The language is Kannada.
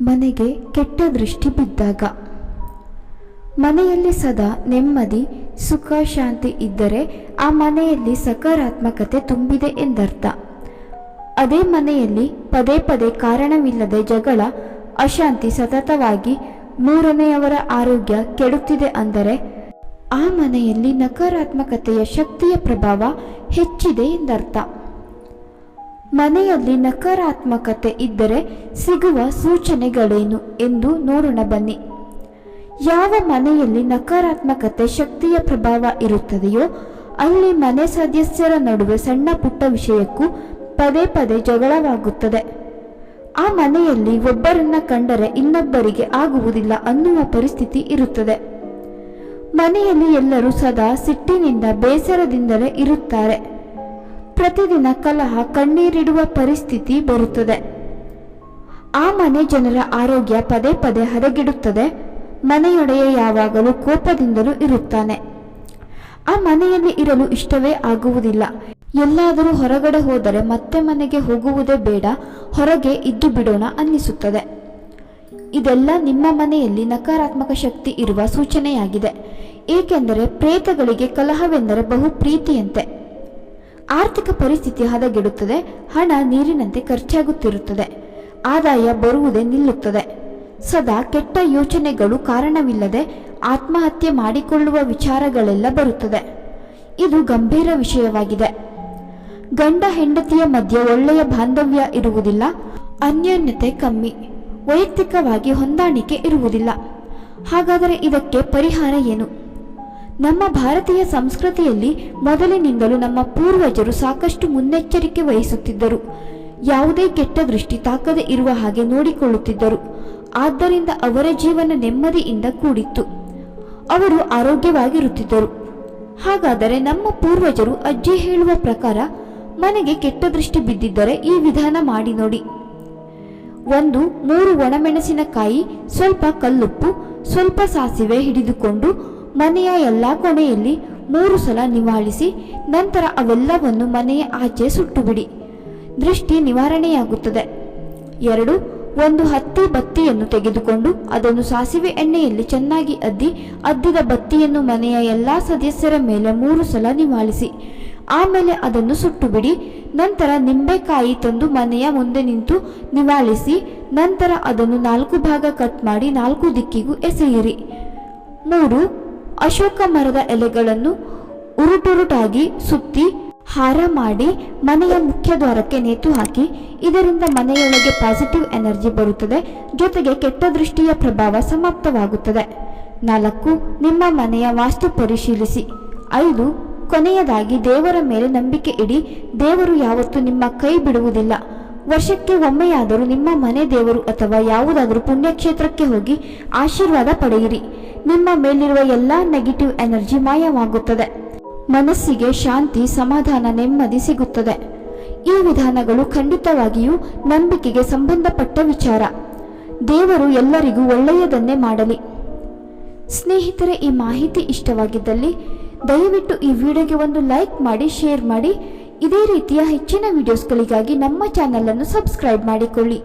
ಮನೆಗೆ ಕೆಟ್ಟ ದೃಷ್ಟಿ ಬಿದ್ದಾಗ. ಮನೆಯಲ್ಲಿ ಸದಾ ನೆಮ್ಮದಿ, ಸುಖ, ಶಾಂತಿ ಇದ್ದರೆ ಆ ಮನೆಯಲ್ಲಿ ಸಕಾರಾತ್ಮಕತೆ ತುಂಬಿದೆ ಎಂದರ್ಥ. ಅದೇ ಮನೆಯಲ್ಲಿ ಪದೇ ಪದೇ ಕಾರಣವಿಲ್ಲದೆ ಜಗಳ, ಅಶಾಂತಿ ಸತತವಾಗಿ ಮೂರನೆಯವರ ಆರೋಗ್ಯ ಕೆಡುತ್ತಿದೆ ಅಂದರೆ ಆ ಮನೆಯಲ್ಲಿ ನಕಾರಾತ್ಮಕತೆಯ ಶಕ್ತಿಯ ಪ್ರಭಾವ ಹೆಚ್ಚಿದೆ ಎಂದರ್ಥ. ಮನೆಯಲ್ಲಿ ನಕಾರಾತ್ಮಕತೆ ಇದ್ದರೆ ಸಿಗುವ ಸೂಚನೆಗಳೇನು ಎಂದು ನೋಡೋಣ ಬನ್ನಿ. ಯಾವ ಮನೆಯಲ್ಲಿ ನಕಾರಾತ್ಮಕತೆ ಶಕ್ತಿಯ ಪ್ರಭಾವ ಇರುತ್ತದೆಯೋ ಅಲ್ಲಿ ಮನೆ ಸದಸ್ಯರ ನಡುವೆ ಸಣ್ಣ ಪುಟ್ಟ ವಿಷಯಕ್ಕೂ ಪದೇ ಪದೇ ಜಗಳವಾಗುತ್ತದೆ. ಆ ಮನೆಯಲ್ಲಿ ಒಬ್ಬರನ್ನ ಕಂಡರೆ ಇನ್ನೊಬ್ಬರಿಗೆ ಆಗುವುದಿಲ್ಲ ಅನ್ನುವ ಪರಿಸ್ಥಿತಿ ಇರುತ್ತದೆ. ಮನೆಯಲ್ಲಿ ಎಲ್ಲರೂ ಸದಾ ಸಿಟ್ಟಿನಿಂದ, ಬೇಸರದಿಂದಲೇ ಇರುತ್ತಾರೆ. ಪ್ರತಿದಿನ ಕಲಹ, ಕಣ್ಣೀರಿಡುವ ಪರಿಸ್ಥಿತಿ ಬರುತ್ತದೆ. ಆ ಮನೆ ಜನರ ಆರೋಗ್ಯ ಪದೇ ಪದೇ ಹದಗೆಡುತ್ತದೆ. ಮನೆಯೊಡೆಯ ಯಾವಾಗಲೂ ಕೋಪದಿಂದಲೂ ಇರುತ್ತಾನೆ. ಆ ಮನೆಯಲ್ಲಿ ಇರಲು ಇಷ್ಟವೇ ಆಗುವುದಿಲ್ಲ. ಎಲ್ಲಾದರೂ ಹೊರಗಡೆ ಹೋದರೆ ಮತ್ತೆ ಮನೆಗೆ ಹೋಗುವುದೇ ಬೇಡ, ಹೊರಗೆ ಇದ್ದು ಬಿಡೋಣ ಅನ್ನಿಸುತ್ತದೆ. ಇದೆಲ್ಲ ನಿಮ್ಮ ಮನೆಯಲ್ಲಿ ನಕಾರಾತ್ಮಕ ಶಕ್ತಿ ಇರುವ ಸೂಚನೆಯಾಗಿದೆ. ಏಕೆಂದರೆ ಪ್ರೇತಗಳಿಗೆ ಕಲಹವೆಂದರೆ ಬಹು ಪ್ರೀತಿಯಂತೆ. ಆರ್ಥಿಕ ಪರಿಸ್ಥಿತಿ ಹದಗೆಡುತ್ತದೆ. ಹಣ ನೀರಿನಂತೆ ಖರ್ಚಾಗುತ್ತಿರುತ್ತದೆ. ಆದಾಯ ಬರುವುದೇ ನಿಲ್ಲುತ್ತದೆ. ಸದಾ ಕೆಟ್ಟ ಯೋಚನೆಗಳು, ಕಾರಣವಿಲ್ಲದೆ ಆತ್ಮಹತ್ಯೆ ಮಾಡಿಕೊಳ್ಳುವ ವಿಚಾರಗಳೆಲ್ಲ ಬರುತ್ತದೆ. ಇದು ಗಂಭೀರ ವಿಷಯವಾಗಿದೆ. ಗಂಡ ಹೆಂಡತಿಯ ಮಧ್ಯೆ ಒಳ್ಳೆಯ ಬಾಂಧವ್ಯ ಇರುವುದಿಲ್ಲ, ಅನ್ಯೋನ್ಯತೆ ಕಮ್ಮಿ, ವೈಯಕ್ತಿಕವಾಗಿ ಹೊಂದಾಣಿಕೆ ಇರುವುದಿಲ್ಲ. ಹಾಗಾದರೆ ಇದಕ್ಕೆ ಪರಿಹಾರ ಏನು? ನಮ್ಮ ಭಾರತೀಯ ಸಂಸ್ಕೃತಿಯಲ್ಲಿ ಮೊದಲಿನಿಂದಲೂ ನಮ್ಮ ಪೂರ್ವಜರು ಸಾಕಷ್ಟು ಮುನ್ನೆಚ್ಚರಿಕೆ ವಹಿಸುತ್ತಿದ್ದರು. ಯಾವುದೇ ಕೆಟ್ಟ ದೃಷ್ಟಿ ತಾಕದೆ ಇರುವ ಹಾಗೆ ನೋಡಿಕೊಳ್ಳುತ್ತಿದ್ದರು. ಆದ್ದರಿಂದ ಅವರ ಜೀವನ ನೆಮ್ಮದಿಯಿಂದ ಕೂಡಿತ್ತು. ಅವರು ಆರೋಗ್ಯವಾಗಿರುತ್ತಿದ್ದರು. ಹಾಗಾದರೆ ನಮ್ಮ ಪೂರ್ವಜರು ಅಜ್ಜಿ ಹೇಳುವ ಪ್ರಕಾರ ಮನೆಗೆ ಕೆಟ್ಟ ದೃಷ್ಟಿ ಬಿದ್ದಿದ್ದರೆ ಈ ವಿಧಾನ ಮಾಡಿ ನೋಡಿ. 1 3 ಒಣಮೆಣಸಿನಕಾಯಿ, ಸ್ವಲ್ಪ ಕಲ್ಲುಪ್ಪು, ಸ್ವಲ್ಪ ಸಾಸಿವೆ ಹಿಡಿದುಕೊಂಡು ಮನೆಯ ಎಲ್ಲ ಕೊನೆಯಲ್ಲಿ 3 ಸಲ ನಿವಾಳಿಸಿ ನಂತರ ಅವೆಲ್ಲವನ್ನು ಮನೆಯ ಆಚೆ ಸುಟ್ಟುಬಿಡಿ. ದೃಷ್ಟಿ ನಿವಾರಣೆಯಾಗುತ್ತದೆ. 2 ಒಂದು ಹತ್ತಿ ಬತ್ತಿಯನ್ನು ತೆಗೆದುಕೊಂಡು ಅದನ್ನು ಸಾಸಿವೆ ಎಣ್ಣೆಯಲ್ಲಿ ಚೆನ್ನಾಗಿ ಅದ್ದಿದ ಬತ್ತಿಯನ್ನು ಮನೆಯ ಎಲ್ಲ ಸದಸ್ಯರ ಮೇಲೆ 3 ಸಲ ನಿವಾಳಿಸಿ ಆಮೇಲೆ ಅದನ್ನು ಸುಟ್ಟು ಬಿಡಿ. ನಂತರ ನಿಂಬೆಕಾಯಿ ತಂದು ಮನೆಯ ಮುಂದೆ ನಿಂತು ನಿವಾಳಿಸಿ ನಂತರ ಅದನ್ನು 4 ಭಾಗ ಕಟ್ ಮಾಡಿ 4 ದಿಕ್ಕಿಗೂ ಎಸೆಯಿರಿ. 3 ಅಶೋಕ ಮರದ ಎಲೆಗಳನ್ನು ಉರುಟುರುಟಾಗಿ ಸುತ್ತಿ ಹಾರ ಮಾಡಿ ಮನೆಯ ಮುಖ್ಯ ದ್ವಾರಕ್ಕೆ ನೇತು ಹಾಕಿ. ಇದರಿಂದ ಮನೆಯೊಳಗೆ ಪಾಸಿಟಿವ್ ಎನರ್ಜಿ ಬರುತ್ತದೆ. ಜೊತೆಗೆ ಕೆಟ್ಟ ದೃಷ್ಟಿಯ ಪ್ರಭಾವ ಸಮಾಪ್ತವಾಗುತ್ತದೆ. 4 ನಿಮ್ಮ ಮನೆಯ ವಾಸ್ತು ಪರಿಶೀಲಿಸಿ. 5 ಕೊನೆಯದಾಗಿ ದೇವರ ಮೇಲೆ ನಂಬಿಕೆ ಇಡಿ. ದೇವರು ಯಾವತ್ತೂ ನಿಮ್ಮ ಕೈ ಬಿಡುವುದಿಲ್ಲ. ವರ್ಷಕ್ಕೆ ಒಮ್ಮೆಯಾದರೂ ನಿಮ್ಮ ಮನೆ ದೇವರು ಅಥವಾ ಯಾವುದಾದರೂ ಪುಣ್ಯಕ್ಷೇತ್ರಕ್ಕೆ ಹೋಗಿ ಆಶೀರ್ವಾದ ಪಡೆಯಿರಿ. ನಿಮ್ಮ ಮೇಲಿರುವ ಎಲ್ಲ ನೆಗೆಟಿವ್ ಎನರ್ಜಿ ಮಾಯವಾಗುತ್ತದೆ. ಮನಸ್ಸಿಗೆ ಶಾಂತಿ, ಸಮಾಧಾನ, ನೆಮ್ಮದಿ ಸಿಗುತ್ತದೆ. ಈ ವಿಧಾನಗಳು ಖಂಡಿತವಾಗಿಯೂ ನಂಬಿಕೆಗೆ ಸಂಬಂಧಪಟ್ಟ ವಿಚಾರ. ದೇವರು ಎಲ್ಲರಿಗೂ ಒಳ್ಳೆಯದನ್ನೇ ಮಾಡಲಿ. ಸ್ನೇಹಿತರೆ, ಈ ಮಾಹಿತಿ ಇಷ್ಟವಾಗಿದ್ದಲ್ಲಿ ದಯವಿಟ್ಟು ಈ ವಿಡಿಯೋಗೆ ಒಂದು ಲೈಕ್ ಮಾಡಿ, ಶೇರ್ ಮಾಡಿ. ಇದೇ ರೀತಿಯ ಹೆಚ್ಚಿನ ವಿಡಿಯೋಸ್ಗಳಿಗಾಗಿ ನಮ್ಮ ಚಾನಲನ್ನು ಸಬ್ಸ್ಕ್ರೈಬ್ ಮಾಡಿಕೊಳ್ಳಿ.